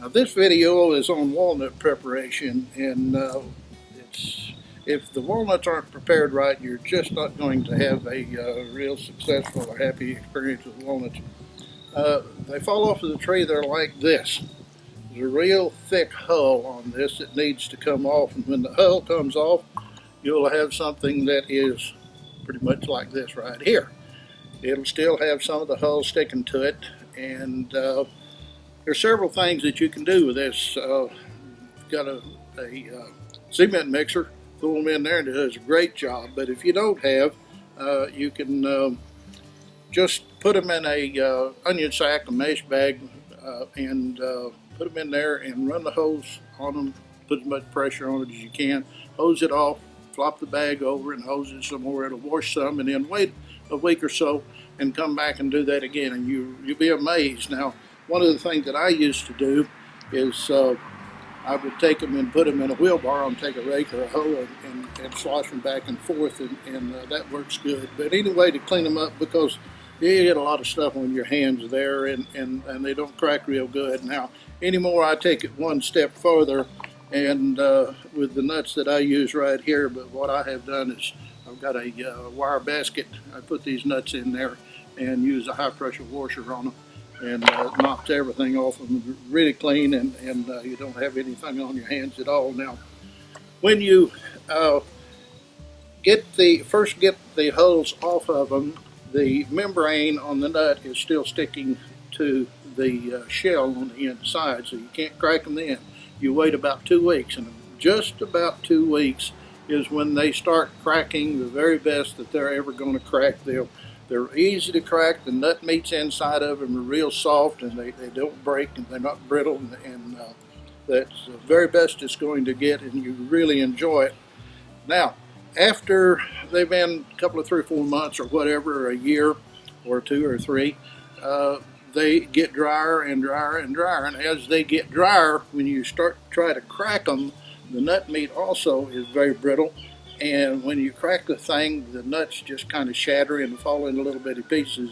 Now this video is on walnut preparation, and if the walnuts aren't prepared right, you're just not going to have a real successful or happy experience with walnuts. They fall off of the tree, they're like this. There's a real thick hull on this that needs to come off, and when the hull comes off, you'll have something that is pretty much like this right here. It'll still have some of the hull sticking to it, and there's several things that you can do with this. Got a cement mixer, throw them in there and it does a great job. But if you don't have, you can just put them in a onion sack, a mesh bag, and put them in there and run the hose on them. Put as much pressure on it as you can. Hose it off, flop the bag over and hose it some more. It'll wash some, and then wait a week or so and come back and do that again, and you'll be amazed. Now, one of the things that I used to do is I would take them and put them in a wheelbarrow and take a rake or a hoe and slosh them back and forth, and that works good. But anyway, to clean them up, because you get a lot of stuff on your hands there, and they don't crack real good. Now, anymore, I take it one step further, and with the nuts that I use right here, but what I have done is I've got a wire basket. I put these nuts in there and use a high pressure washer on them, and knocks everything off of them really clean, and you don't have anything on your hands at all. Now, when you get the hulls off of them, the membrane on the nut is still sticking to the shell on the inside, so you can't crack them then. You wait about 2 weeks, and just about 2 weeks is when they start cracking the very best that they're ever going to crack. They're easy to crack. The nut meats inside of them are real soft, and they don't break, and they're not brittle, and that's the very best it's going to get, and you really enjoy it. Now, after they've been a couple of 3 or 4 months or whatever, a year or 2 or 3, they get drier and drier and drier, and as they get drier, when you start to try to crack them, the nut meat also is very brittle, and when you crack the thing, the nuts just kind of shatter and fall into little bitty pieces.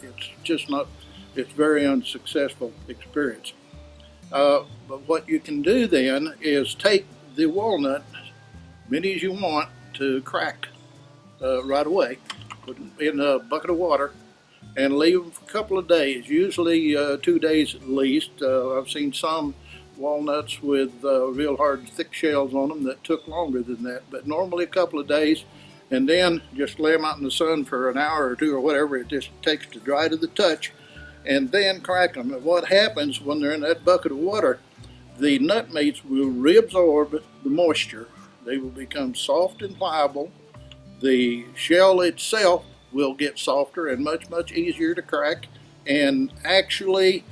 It's just not, it's very unsuccessful experience. But what you can do then is take the walnut, many as you want to crack right away, put them in a bucket of water, and leave them for a couple of days, usually 2 days at least. I've seen some walnuts with real hard thick shells on them that took longer than that, but normally a couple of days, and then just lay them out in the sun for an hour or 2 or whatever it just takes to dry to the touch, and then crack them. And what happens when they're in that bucket of water, the nut meats will reabsorb the moisture. They will become soft and pliable. The shell itself will get softer and much easier to crack, and actually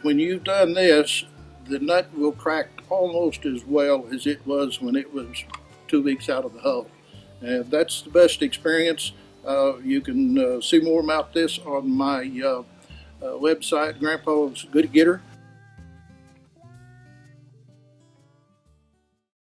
when you've done this, the nut will crack almost as well as it was when it was 2 weeks out of the hull. And that's the best experience. You can see more about this on my website, Grandpa's Goody Getter.